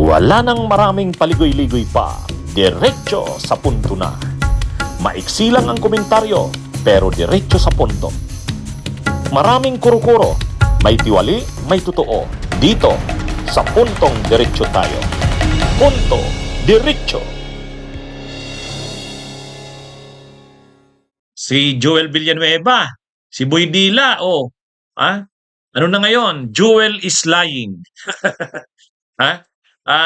Wala nang maraming paligoy-ligoy pa, diretso sa punto na. Maiksi lang ang komentaryo, pero diretso sa punto. Maraming kuro-kuro, may tiwali, may totoo. Dito, sa puntong diretso tayo. Punto, diretso. Si Joel Villanueva, si Boy Dila, ano na ngayon? Joel is lying. Ha?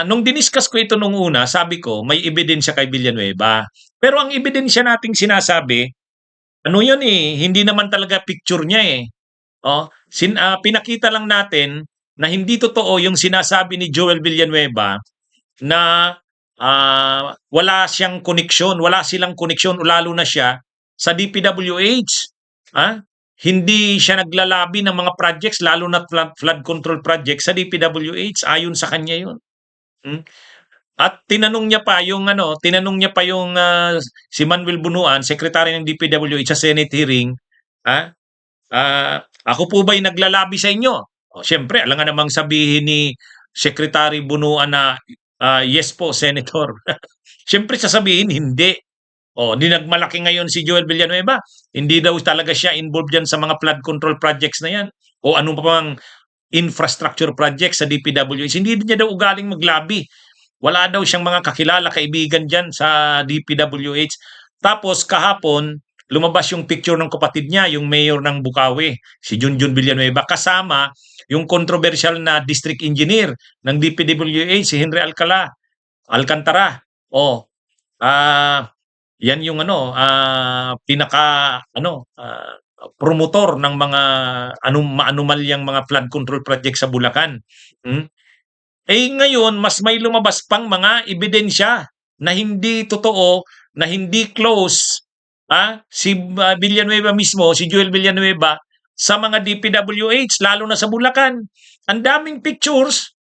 Nung diniscuss ko ito nung una, sabi ko may ebidensya kay Villanueva. Pero ang ebidensya nating sinasabi, ano yun hindi naman talaga picture niya eh. Pinakita lang natin na hindi totoo yung sinasabi ni Joel Villanueva na wala siyang koneksyon, wala silang koneksyon, lalo na siya sa DPWH. Hindi siya naglalabi ng mga projects, lalo na flood control projects sa DPWH. Ayon sa kanya yun. At tinanong niya pa yung si Manuel Bunuan, secretary ng DPWH sa Senate hearing, ako po ba'y naglalabi sa inyo? Siyempre, alam nga namang sabihin ni Secretary Bunuan na yes po, Senator. Siyempre sasabihin, hindi. Di nagmalaki ngayon si Joel Villanueva. Hindi daw talaga siya involved yan sa mga flood control projects na yan. O ano pa mang infrastructure projects sa DPWH. Hindi niya daw ugaling maglabi. Wala daw siyang mga kakilala, kaibigan dyan sa DPWH. Tapos kahapon, lumabas yung picture ng kapatid niya, yung mayor ng Bukawi, si Junjun Villanueva, kasama yung controversial na district engineer ng DPWH, si Henry Alcantara. Yan yung promotor ng mga maanumalyang mga flood control project sa Bulacan. Ngayon, mas may lumabas pang mga ebidensya na hindi totoo, na hindi close si Villanueva mismo, si Joel Villanueva, sa mga DPWH, lalo na sa Bulacan. Ang daming pictures,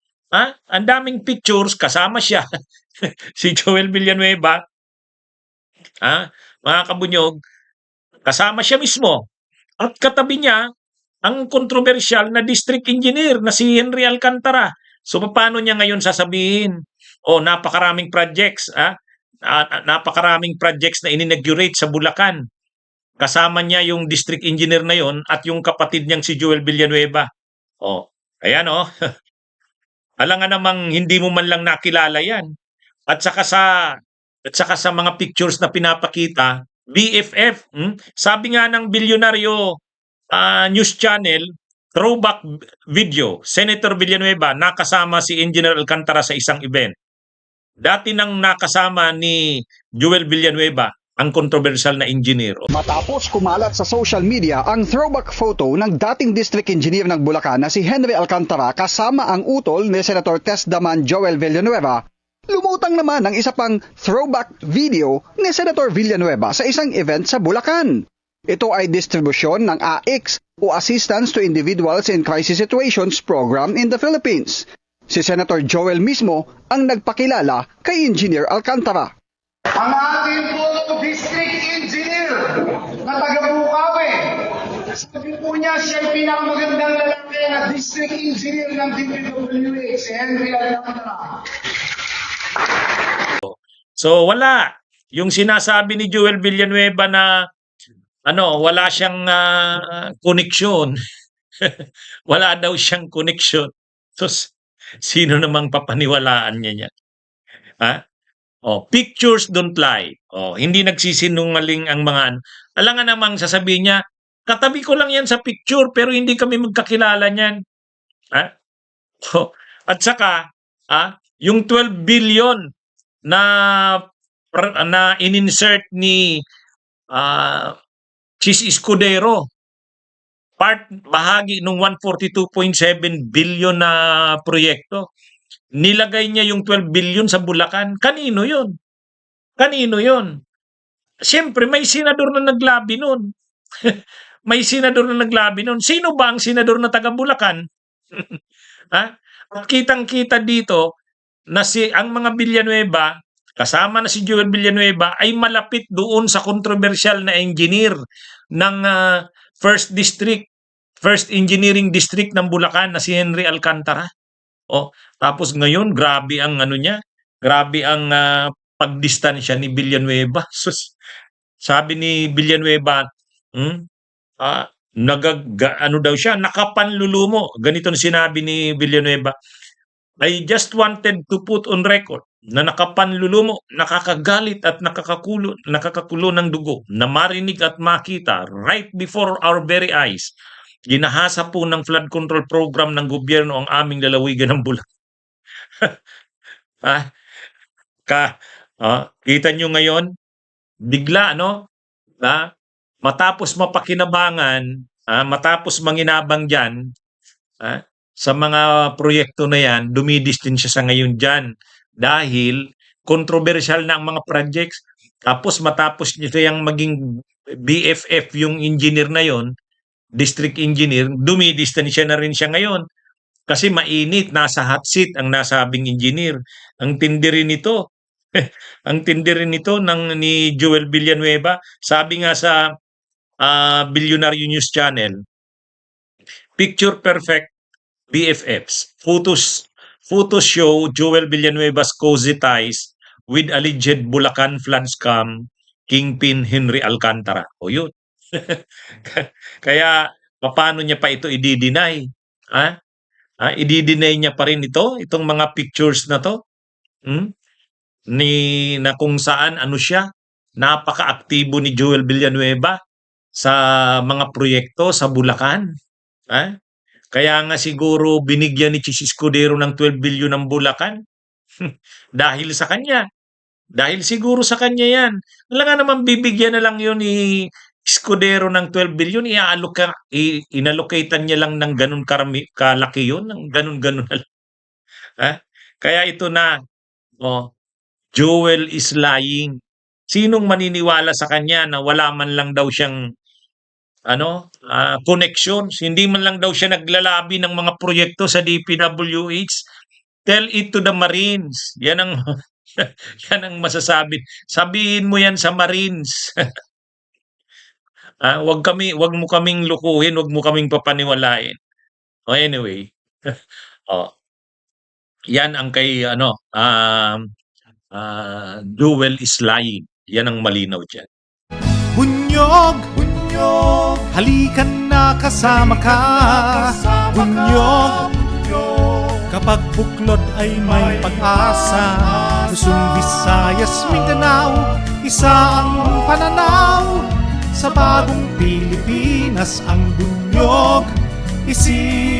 kasama siya, si Joel Villanueva, mga kabunyog, kasama siya mismo. At katabi niya, ang controversial na district engineer na si Henry Alcantara. So paano niya ngayon sasabihin, napakaraming projects, napakaraming projects na inaugurate sa Bulacan. Kasama niya yung district engineer na yon at yung kapatid niyang si Joel Villanueva. Ayan Alam nga namang hindi mo man lang nakilala yan. At saka sa mga pictures na pinapakita, BFF, sabi nga ng bilyonaryo news channel, throwback video, Senator Villanueva nakasama si Engineer Alcantara sa isang event. Dati nang nakasama ni Joel Villanueva ang controversial na engineer. Matapos kumalat sa social media ang throwback photo ng dating district engineer ng Bulacan na si Henry Alcantara kasama ang utol ni Senator Tess Daman Joel Villanueva, lumutang naman ang isa pang throwback video ni Senator Villanueva sa isang event sa Bulacan. Ito ay distribusyon ng AICS o Assistance to Individuals in Crisis Situations program in the Philippines. Si Senator Joel mismo ang nagpakilala kay Engineer Alcantara. Ang ating po district engineer na taga-Bukawi. Sabi po niya siya ay pinakamagandang lalaki na district engineer ng DPWH, si Henry Alcantara. So wala. Yung sinasabi ni Joel Villanueva na wala siyang koneksyon. Wala daw siyang koneksyon. So sino namang papaniwalaan niya yan? Pictures don't lie. Hindi nagsisinungaling ang mga alam nga namang sasabihin niya, katabi ko lang yan sa picture pero hindi kami magkakilala niyan. At saka, yung 12 billion na in-insert ni Chis Escudero, bahagi ng 142.7 billion na proyekto. Nilagay niya yung 12 billion sa Bulacan. Kanino yun? Siyempre, may senador na naglabi nun. Sino ba ang senador na taga Bulacan? Kitang-kita dito na ang mga Villanueva, kasama na si Joel Villanueva, ay malapit doon sa controversial na engineer ng First Engineering District ng Bulacan na si Henry Alcantara. Oh, tapos ngayon grabe ang ano niya, grabe ang pagdistansya ni Villanueva. Sus, sabi ni Villanueva, hmm, ano daw siya, nakapanlulumo. Ganito ang sinabi ni Villanueva. I just wanted to put on record na nakapanlulumo, nakakagalit at nakakakulo ng dugo na marinig at makita right before our very eyes. Ginahasa po ng flood control program ng gobyerno ang aming lalawigan ng Bulacan. ah, kita nyo ngayon, bigla, no? Matapos mapakinabangan, matapos manginabang dyan, sa mga proyekto na yan, dumidistin siya sa ngayon dyan dahil controversial na ang mga projects. Tapos matapos niya siyang maging BFF yung engineer na yon, district engineer, dumidistin siya na rin siya ngayon. Kasi mainit, nasa hot seat ang nasabing engineer. Ang tindi rin nito, ang tindi rin nito ni Joel Villanueva. Sabi nga sa Billionaire News Channel, picture perfect BFFs. Photos show Joel Villanueva's cozy ties with alleged Bulacan flood scam kingpin Henry Alcantara. O yun. Kaya paano niya pa ito i-deny? I-deny niya pa rin itong mga pictures na to. Na kung saan ano siya, napaka-aktibo ni Joel Villanueva sa mga proyekto sa Bulacan. Kaya nga siguro binigyan ni Chis Escudero ng 12 billion ng Bulacan dahil sa kanya. Dahil siguro sa kanya yan. Wala nga naman bibigyan na lang yun ni Escudero ng 12 billion, inallocatean niya lang ng ganun kalaki yun, ng ganun-ganun na lang. Kaya ito na, Joel is lying. Sinong maniniwala sa kanya na wala man lang daw siyang connections, hindi man lang daw siya naglalabi ng mga proyekto sa DPWH. Tell it to the Marines. Yan ang yan ang masasabi. Sabihin mo yan sa Marines. Wag mo kaming lukuhin, wag mo kaming papaniwalain. Anyway. Yan ang kay Joel is lying. Yan ang malinaw diyan. Bunyog, halikan na kasama ka. Bunyog, kapag buklod ay may pag-asa. Luzon, Visayas, Mindanao, isa ang pananaw. Sa bagong Pilipinas ang bunyog isisigaw.